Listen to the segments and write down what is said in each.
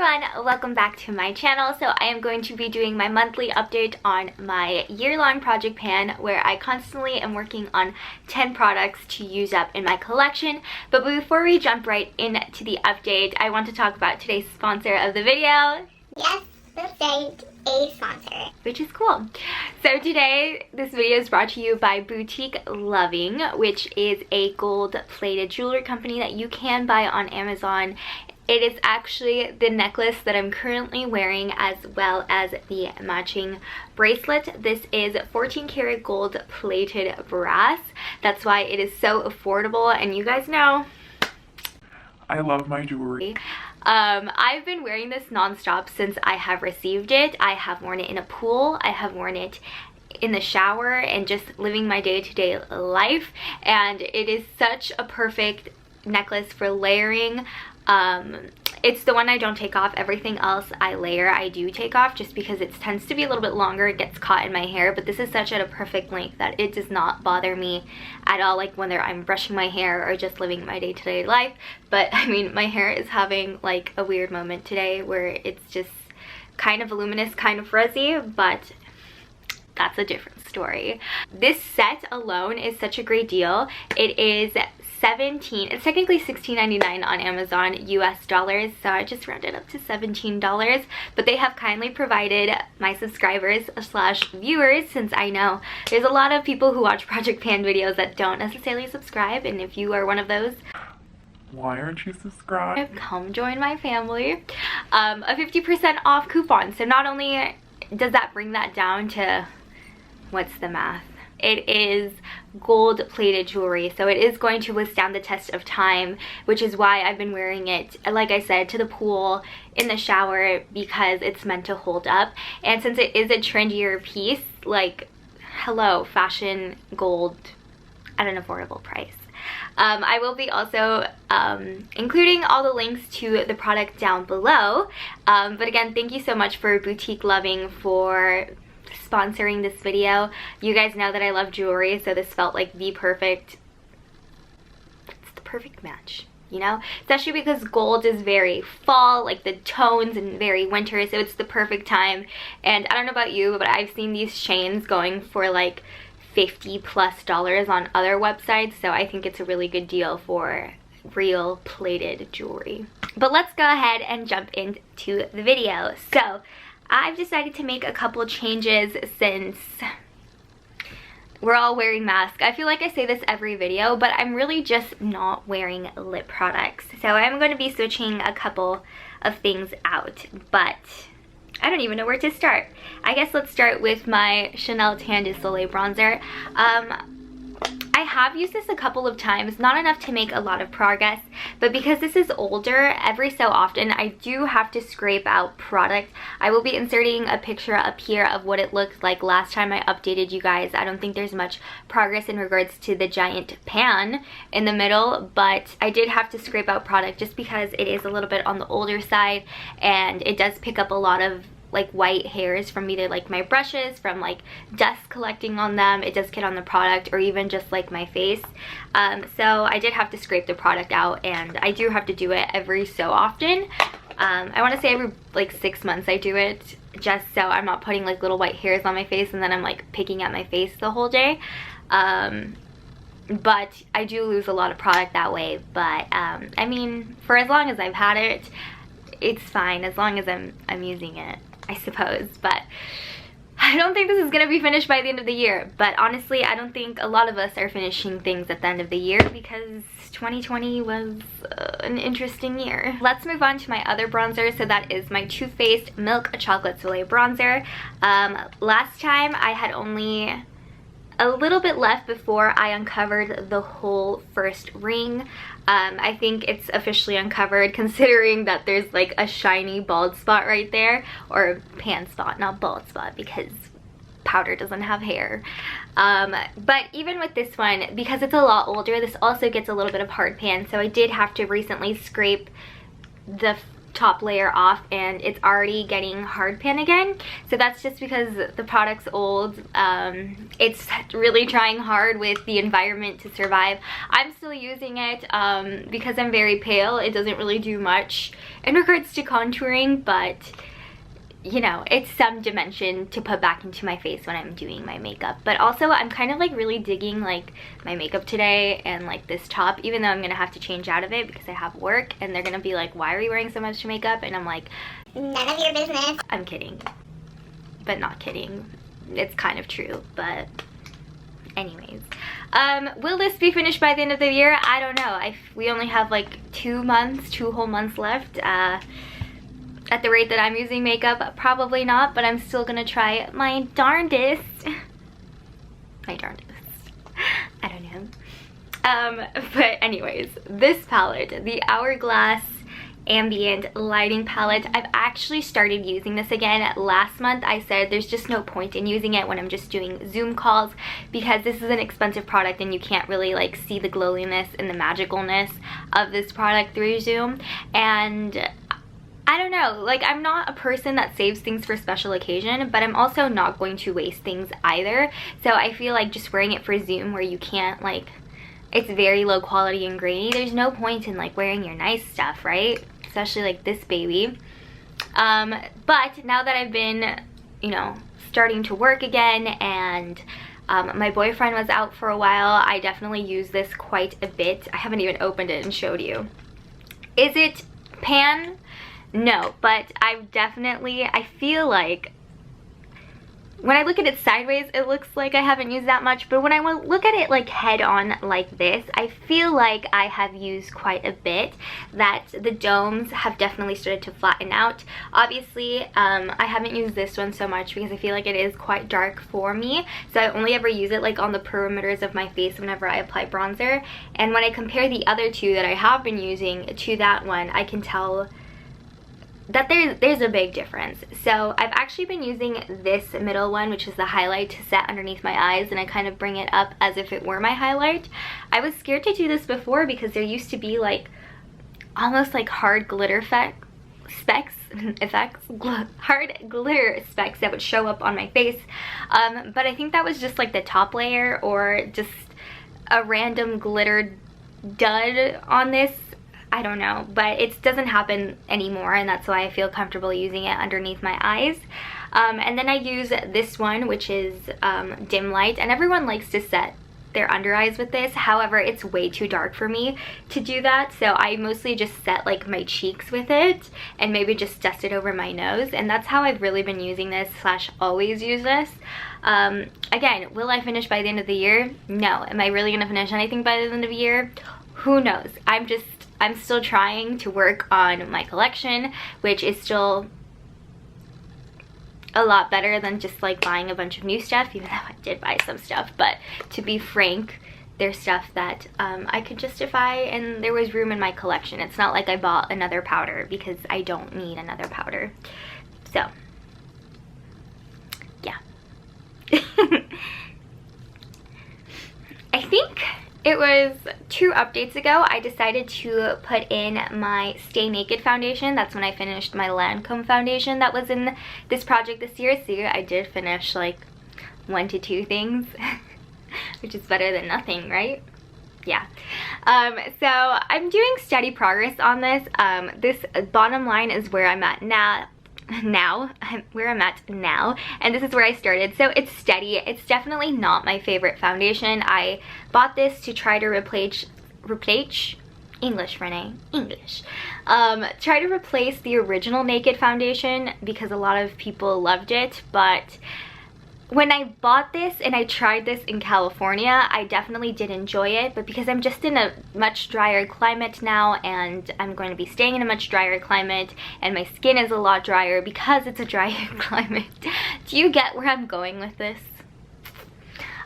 everyone, welcome back to my channel. So I am going to be doing my monthly update on my year-long project pan where I constantly am working on 10 products to use up in my collection. But before we jump right into the update, I want to talk about today's sponsor of the video. Yes, that's a sponsor. Which is cool. So today, this video is brought to you by BOUTIQUELOVIN, which is a gold-plated jewelry company that you can buy on Amazon. It is actually the necklace that I'm currently wearing as well as the matching bracelet. This is 14 karat gold plated brass. That's why it is so affordable, and you guys know I love my jewelry. I've been wearing this non-stop since I have received it. I have worn it in a pool, I have worn it in the shower, and just living my day-to-day life, and it is such a perfect necklace for layering. It's the one I don't take off. Everything else I layer, I do take off just because it tends to be a little bit longer. It gets caught in my hair, but this is such at a perfect length that it does not bother me at all, like whether I'm brushing my hair or just living my day-to-day life. But I mean, my hair is having like a weird moment today where it's just kind of voluminous, kind of frizzy, but that's a different story. This set alone is such a great deal. It is it's technically $16.99 on Amazon US dollars, so I just rounded up to $17, but they have kindly provided my subscribers / viewers, since I know there's a lot of people who watch Project Pan videos that don't necessarily subscribe, and if you are one of those, why aren't you subscribed? Come join my family. A 50% off coupon. So not only does that bring that down to, what's the math? It is gold plated jewelry, so it is going to withstand the test of time, which is why I've been wearing it, like I said, to the pool, in the shower, because it's meant to hold up. And since it is a trendier piece, like, hello, fashion gold at an affordable price. I will be also including all the links to the product down below. But again, thank you so much for BOUTIQUELOVIN for sponsoring this video. You guys know that I love jewelry, so this felt like it's the perfect match, you know, especially because gold is very fall, like the tones, and very winter, so it's the perfect time. And I don't know about you, but I've seen these chains going for like $50+ on other websites, so I think it's a really good deal for real plated jewelry. But let's go ahead and jump into the video. So I've decided to make a couple changes since we're all wearing masks. I feel like I say this every video, but I'm really just not wearing lip products. So I'm going to be switching a couple of things out, but I don't even know where to start. I guess let's start with my Chanel Tandy Soleil bronzer. I have used this a couple of times, not enough to make a lot of progress, but because this is older, every so often I do have to scrape out product. I will be inserting a picture up here of what it looked like last time I updated you guys. I don't think there's much progress in regards to the giant pan in the middle, but I did have to scrape out product just because it is a little bit on the older side, and it does pick up a lot of like white hairs from either like my brushes, from like dust collecting on them. It does get on the product, or even just like my face. So I did have to scrape the product out, and I do have to do it every so often. I want to say every like 6 months I do it, just so I'm not putting like little white hairs on my face and then I'm like picking at my face the whole day. But I do lose a lot of product that way. But I mean, for as long as I've had it, it's fine, as long as I'm using it, I suppose. But I don't think this is gonna be finished by the end of the year. But honestly, I don't think a lot of us are finishing things at the end of the year because 2020 was an interesting year. Let's move on to my other bronzer. So that is my Too Faced Milk Chocolate Soleil bronzer. Last time I had only a little bit left before I uncovered the whole first ring. I think it's officially uncovered, considering that there's like a shiny bald spot right there, or pan spot, not bald spot, because powder doesn't have hair. But even with this one, because it's a lot older, this also gets a little bit of hard pan, so I did have to recently scrape the top layer off and it's already getting hard pan again. So that's just because the product's old. It's really trying hard with the environment to survive. I'm still using it because I'm very pale. It doesn't really do much in regards to contouring, but you know, it's some dimension to put back into my face when I'm doing my makeup. But also I'm kind of like really digging like my makeup today and like this top, even though I'm gonna have to change out of it because I have work and they're gonna be like, why are you wearing so much makeup? And I'm like, none of your business. I'm kidding, but not kidding. It's kind of true, but anyways. Will this be finished by the end of the year? I don't know. We only have like 2 whole months left. At the rate that I'm using makeup, probably not, but I'm still gonna try my darndest. My darndest. I don't know. But anyways, this palette, the Hourglass Ambient Lighting Palette, I've actually started using this again. Last month I said there's just no point in using it when I'm just doing Zoom calls because this is an expensive product and you can't really like see the glowiness and the magicalness of this product through Zoom. And I don't know, like I'm not a person that saves things for special occasion, but I'm also not going to waste things either. So I feel like just wearing it for Zoom where you can't like, it's very low quality and grainy, there's no point in like wearing your nice stuff, right? Especially like this baby. But now that I've been, you know, starting to work again and my boyfriend was out for a while, I definitely use this quite a bit. I haven't even opened it and showed you. Is it pan? No, but I feel like when I look at it sideways, it looks like I haven't used that much, but when I look at it like head on like this, I feel like I have used quite a bit, that the domes have definitely started to flatten out. Obviously, I haven't used this one so much because I feel like it is quite dark for me, so I only ever use it like on the perimeters of my face whenever I apply bronzer. And when I compare the other two that I have been using to that one, I can tell that there's a big difference. So I've actually been using this middle one, which is the highlight, to set underneath my eyes, and I kind of bring it up as if it were my highlight. I was scared to do this before because there used to be like almost like hard glitter hard glitter specks that would show up on my face, but I think that was just like the top layer or just a random glitter dud on this. I don't know, but it doesn't happen anymore, and that's why I feel comfortable using it underneath my eyes. And then I use this one, which is dim light, and everyone likes to set their under eyes with this. However, it's way too dark for me to do that, so I mostly just set like my cheeks with it and maybe just dust it over my nose, and that's how I've really been using this / always use this. Again, will I finish by the end of the year? No. Am I really gonna finish anything by the end of the year? Who knows? I'm still trying to work on my collection, which is still a lot better than just like buying a bunch of new stuff, even though I did buy some stuff. But to be frank, there's stuff that I could justify and there was room in my collection. It's not like I bought another powder because I don't need another powder. So, yeah. I think it was 2 updates ago, I decided to put in my Stay Naked foundation. That's when I finished my Lancome foundation that was in this project this year. See, I did finish like 1 to 2 things, which is better than nothing, right? Yeah. So I'm doing steady progress on this. This bottom line is where I'm at now, and this is where I started, so it's steady. It's definitely not my favorite foundation. I bought this to try to replace English, Renee, English. Try to replace the original Naked foundation because a lot of people loved it, but when I bought this and I tried this in California, I definitely did enjoy it, but because I'm just in a much drier climate now and I'm going to be staying in a much drier climate and my skin is a lot drier because it's a drier climate. Do you get where I'm going with this?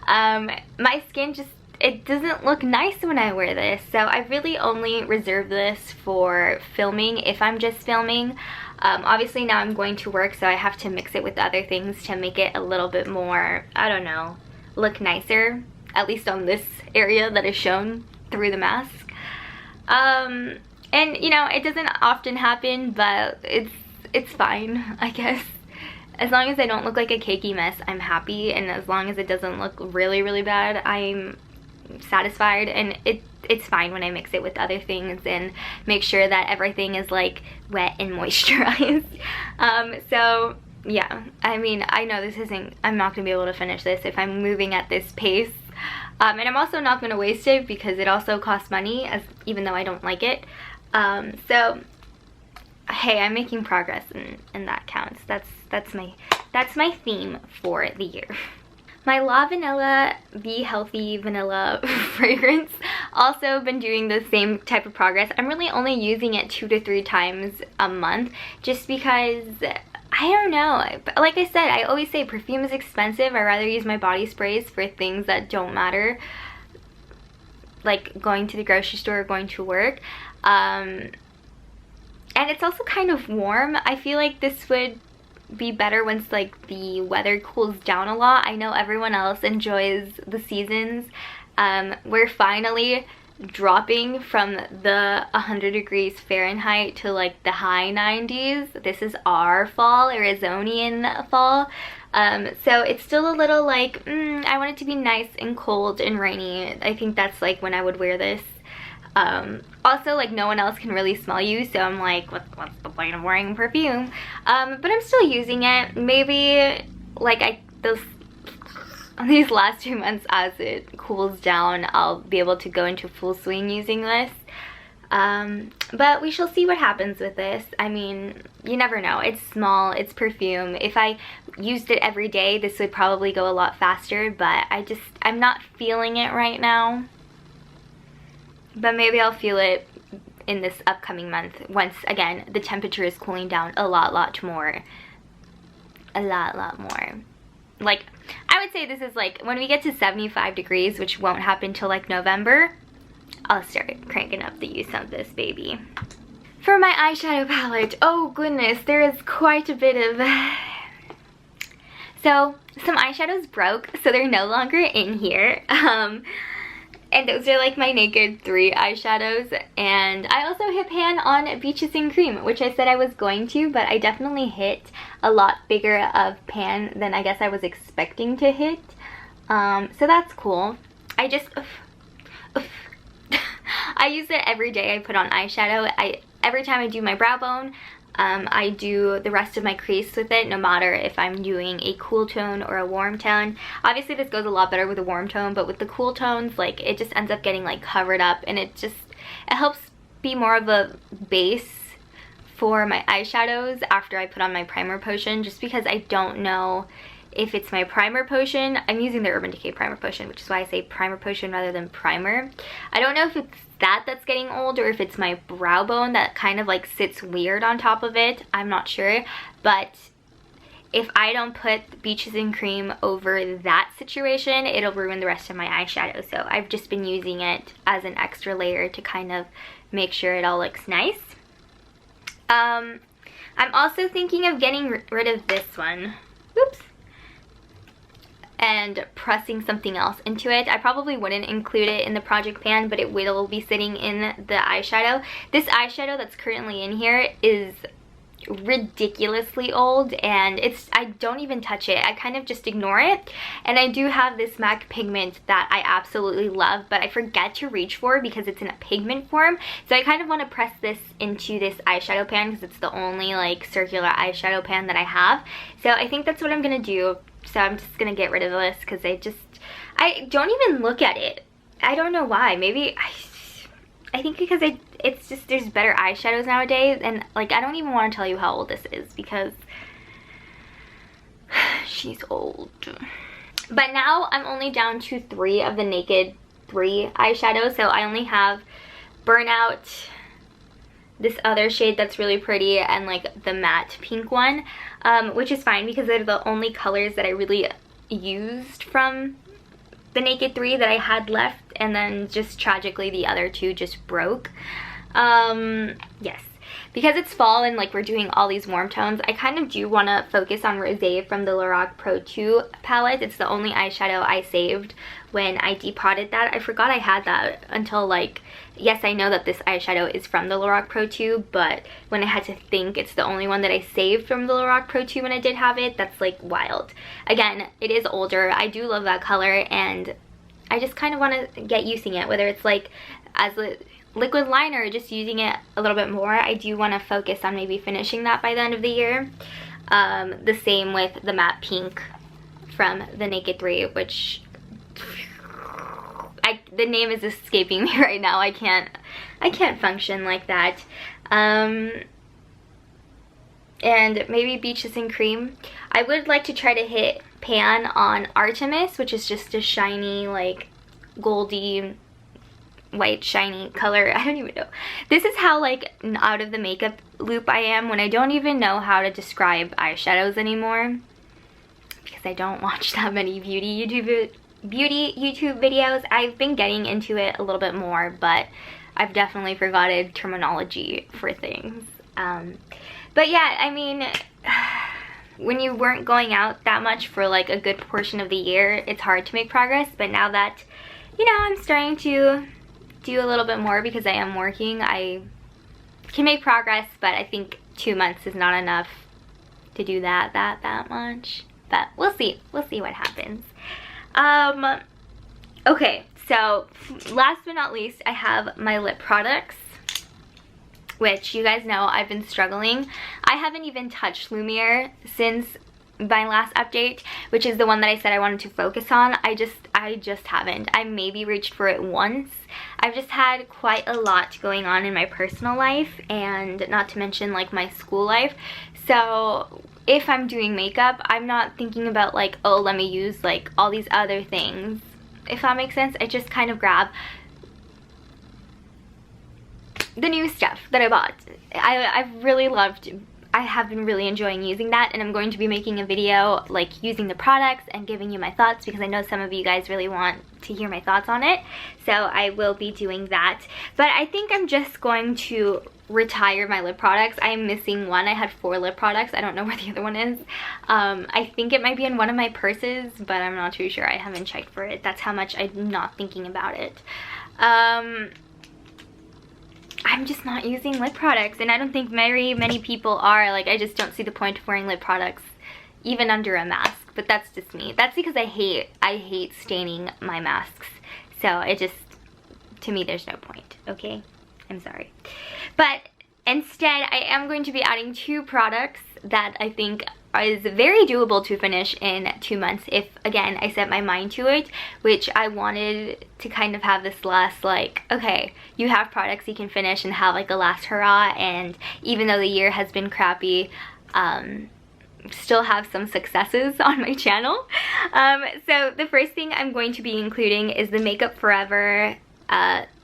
My skin just, it doesn't look nice when I wear this, so I really only reserve this for filming if I'm just filming. Obviously now I'm going to work, so I have to mix it with other things to make it a little bit more, I don't know, look nicer, at least on this area that is shown through the mask. And you know, it doesn't often happen, but it's fine, I guess. As long as I don't look like a cakey mess, I'm happy, and as long as it doesn't look really, really bad, I'm satisfied. And it's fine when I mix it with other things and make sure that everything is like wet and moisturized. So yeah, I mean, I know I'm not gonna be able to finish this if I'm moving at this pace. And I'm also not gonna waste it because it also costs money, even though I don't like it. So hey, I'm making progress, and that counts. That's my theme for the year. My La Vanilla Be Healthy Vanilla fragrance also been doing the same type of progress. I'm really only using it 2 to 3 times a month just because, I don't know. Like I said, I always say perfume is expensive. I rather use my body sprays for things that don't matter, like going to the grocery store or going to work. And it's also kind of warm. I feel like this would be better once like the weather cools down a lot. I know everyone else enjoys the seasons. We're finally dropping from the 100 degrees Fahrenheit to like the high 90s. This is our fall, Arizonian fall. So it's still a little like, I want it to be nice and cold and rainy. I think that's like when I would wear this. Also, like, no one else can really smell you, so I'm like, what's the point of wearing perfume? But I'm still using it. Maybe like these last 2 months, as it cools down, I'll be able to go into full swing using this. But we shall see what happens with this. I mean, you never know. It's small, it's perfume. If I used it every day, this would probably go a lot faster, but I'm not feeling it right now. But maybe I'll feel it in this upcoming month once, again, the temperature is cooling down a lot more. A lot more. Like, I would say this is like, when we get to 75 degrees, which won't happen till like November, I'll start cranking up the use of this baby. For my eyeshadow palette, oh goodness, there is quite a bit of... So, some eyeshadows broke, so they're no longer in here. And those are like my Naked 3 eyeshadows. And I also hit pan on Beaches and Cream, which I said I was going to, but I definitely hit a lot bigger of pan than I guess I was expecting to hit. So that's cool. I use it every day I put on eyeshadow. Every time I do my brow bone, I do the rest of my crease with it, no matter if I'm doing a cool tone or a warm tone. Obviously this goes a lot better with a warm tone, but with the cool tones, like, it just ends up getting like covered up, and it helps be more of a base for my eyeshadows after I put on my primer potion, just because I don't know if it's my primer potion. I'm using the Urban Decay primer potion, which is why I say primer potion rather than primer. I don't know if it's that's getting old or if it's my brow bone that kind of like sits weird on top of it. I'm not sure, but if I don't put Beaches and Cream over that situation, it'll ruin the rest of my eyeshadow. So I've just been using it as an extra layer to kind of make sure it all looks nice. I'm also thinking of getting rid of this one. Oops. And pressing something else into it. I probably wouldn't include it in the project pan, but it will be sitting in the eyeshadow. This eyeshadow that's currently in here is ridiculously old, and I don't even touch it. I kind of just ignore it. And I do have this MAC pigment that I absolutely love, but I forget to reach for because it's in a pigment form. So I kind of want to press this into this eyeshadow pan because it's the only like circular eyeshadow pan that I have. So I think that's what I'm gonna do. So I'm just gonna get rid of this because I don't even look at it. I don't know why. Maybe I think because it's just, there's better eyeshadows nowadays, and like, I don't even want to tell you how old this is because she's old. But now I'm only down to 3 of the Naked 3 eyeshadows, so I only have Burnout, this other shade that's really pretty, and like the matte pink one, which is fine because they're the only colors that I really used from the Naked 3 that I had left, and then just tragically the other 2 just broke. Yes. because it's fall and like we're doing all these warm tones, I kind of do want to focus on Rosé from the Lorac Pro 2 palette. It's the only eyeshadow I saved when I depotted that. I forgot I had that until like, yes, I know that this eyeshadow is from the Lorac Pro 2, but when I had to think it's the only one that I saved from the Lorac Pro 2 when I did have it, that's like wild. Again, it is older. I do love that color, and I just kind of want to get using it, whether it's like as a liquid liner or just using it a little bit more. I do want to focus on maybe finishing that by the end of the year. The same with the matte pink from the Naked 3, which the name is escaping me right now. I can't function like that. And maybe Beaches and Cream. I would like to try to hit pan on Artemis, which is just a shiny, like goldy white shiny color. I don't even know. This is how like out of the makeup loop I am when I don't even know how to describe eyeshadows anymore, because I don't watch that many beauty YouTube videos. I've been getting into it a little bit more, but I've definitely forgotten terminology for things. But yeah, I mean, when you weren't going out that much for like a good portion of the year, it's hard to make progress. But now that, you know, I'm starting to do a little bit more because I am working, I can make progress, but I think 2 months is not enough to do that much. But we'll see what happens. Okay, so last but not least, I have my lip products, which you guys know I've been struggling. I haven't even touched Lumiere since my last update, which is the one that I said I wanted to focus on. I just haven't. I maybe reached for it once. I've just had quite a lot going on in my personal life, and not to mention like my school life. So if I'm doing makeup, I'm not thinking about like, oh, let me use like all these other things, if that makes sense. I just kind of grab the new stuff that I bought. I have been really enjoying using that, and I'm going to be making a video like using the products and giving you my thoughts, because I know some of you guys really want to hear my thoughts on it. So I will be doing that. But I think I'm just going to retire my lip products. I'm missing one. I had 4 lip products. I don't know where the other one is. I think it might be in one of my purses, but I'm not too sure. I haven't checked for it. That's how much I'm not thinking about it. I'm just not using lip products, and I don't think very many people are. Like, I just don't see the point of wearing lip products even under a mask. But that's just me. That's because I hate staining my masks. So it just, to me, there's no point, okay? I'm sorry. But instead, I am going to be adding 2 products that I think is very doable to finish in 2 months if, again, I set my mind to it, which I wanted to kind of have this last, like, okay, you have products you can finish and have like a last hurrah, and even though the year has been crappy, still have some successes on my channel. So the first thing I'm going to be including is the Makeup Forever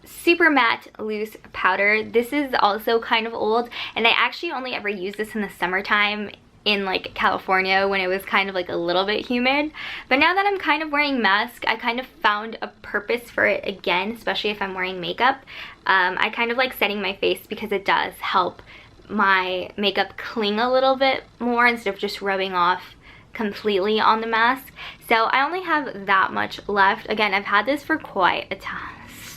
Super Matte Loose Powder. This is also kind of old, and I actually only ever used this in the summertime in like California when it was kind of like a little bit humid. But now that I'm kind of wearing mask, I kind of found a purpose for it again, especially if I'm wearing makeup. I kind of like setting my face because it does help my makeup cling a little bit more instead of just rubbing off completely on the mask. So I only have that much left. Again, I've had this for quite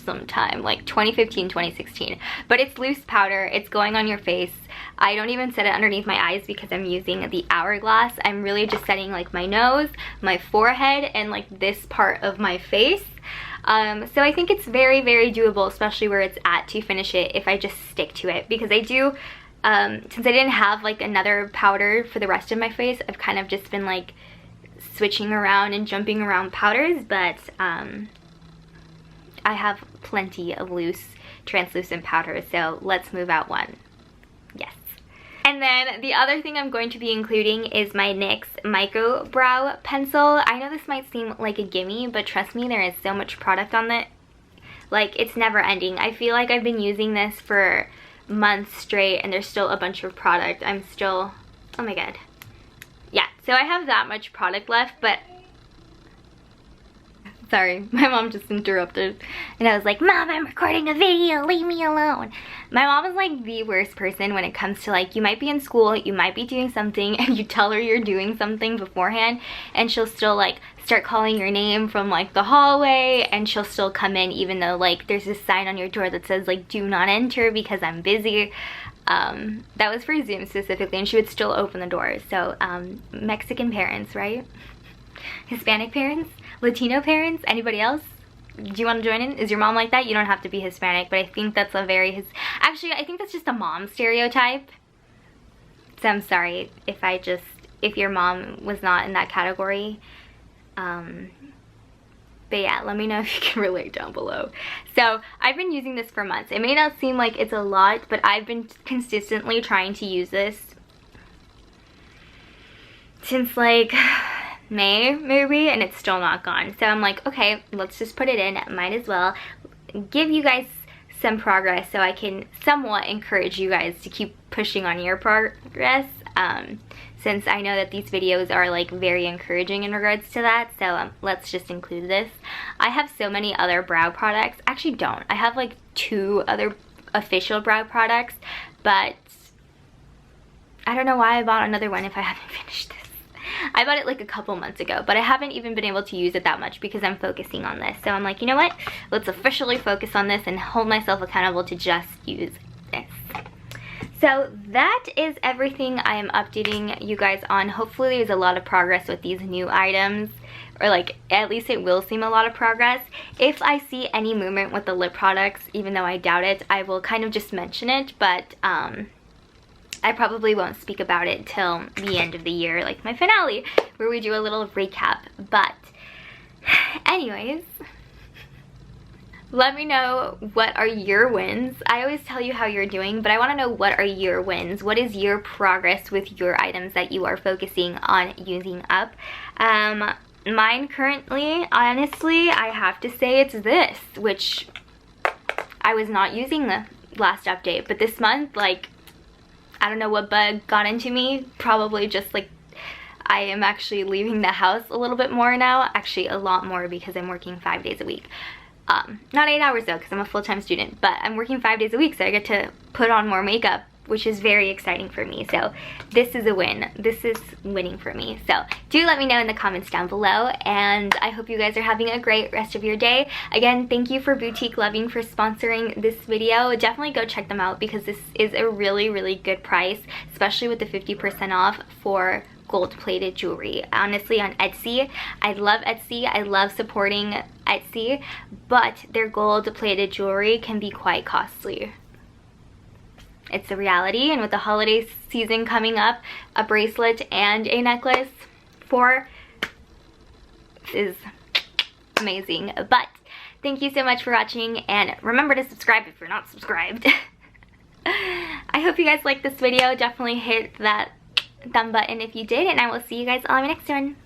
some time, like 2015, 2016, but it's loose powder. It's going on your face. I don't even set it underneath my eyes because I'm using the Hourglass. I'm really just setting like my nose, my forehead, and like this part of my face. So I think it's very, very doable, especially where it's at, to finish it if I just stick to it, because I do, since I didn't have like another powder for the rest of my face, I've kind of just been like switching around and jumping around powders, but I have plenty of loose translucent powder, so let's move out one. Yes. And then the other thing I'm going to be including is my NYX Micro Brow Pencil. I know this might seem like a gimme, but trust me, there is so much product on it. Like, it's never ending. I feel like I've been using this for months straight, and there's still a bunch of product. I'm still, oh my god. Yeah, so I have that much product left, but Sorry, my mom just interrupted. And I was like, Mom, I'm recording a video, leave me alone. My mom is like the worst person when it comes to like, you might be in school, you might be doing something, and you tell her you're doing something beforehand, and she'll still like start calling your name from like the hallway, and she'll still come in even though like there's this sign on your door that says like, do not enter because I'm busy. That was for Zoom specifically, and she would still open the door. So Mexican parents, right? Hispanic parents? Latino parents? Anybody else? Do you want to join in? Is your mom like that? You don't have to be Hispanic, but I think that's a very actually I think that's just a mom stereotype. So I'm sorry if your mom was not in that category. But yeah, let me know if you can relate down below. So I've been using this for months. It may not seem like it's a lot, but I've been consistently trying to use this since like May maybe, and it's still not gone. So I'm like, okay, let's just put it in. Might as well give you guys some progress so I can somewhat encourage you guys to keep pushing on your progress, since I know that these videos are like very encouraging in regards to that. So let's just include this. I have so many other brow products. Actually don't. I have like 2 other official brow products, but I don't know why I bought another one if I haven't finished this. I bought it like a couple months ago, but I haven't even been able to use it that much because I'm focusing on this. So I'm like, you know what? Let's officially focus on this and hold myself accountable to just use this. So that is everything I am updating you guys on. Hopefully there's a lot of progress with these new items, or like at least it will seem a lot of progress. If I see any movement with the lip products, even though I doubt it, I will kind of just mention it, but I probably won't speak about it till the end of the year, like my finale, where we do a little recap. But anyways, let me know what are your wins. I always tell you how you're doing, but I want to know what are your wins. What is your progress with your items that you are focusing on using up? Mine currently, honestly, I have to say it's this, which I was not using the last update, but this month, like, I don't know what bug got into me. Probably just like I am actually leaving the house a little bit more now. Actually a lot more because I'm working 5 days a week. Not 8 hours though because I'm a full-time student, but I'm working 5 days a week, so I get to put on more makeup, which is very exciting for me. So this is a win. This is winning for me. So do let me know in the comments down below, and I hope you guys are having a great rest of your day. Again, thank you for Boutique Loving for sponsoring this video. Definitely go check them out because this is a really, really good price, especially with the 50% off for gold-plated jewelry. Honestly, on Etsy, I love Etsy. I love supporting Etsy, but their gold-plated jewelry can be quite costly. It's a reality, and with the holiday season coming up, a bracelet and a necklace is amazing. But thank you so much for watching, and remember to subscribe if you're not subscribed. I hope you guys liked this video. Definitely hit that thumb button if you did, and I will see you guys all in my next one.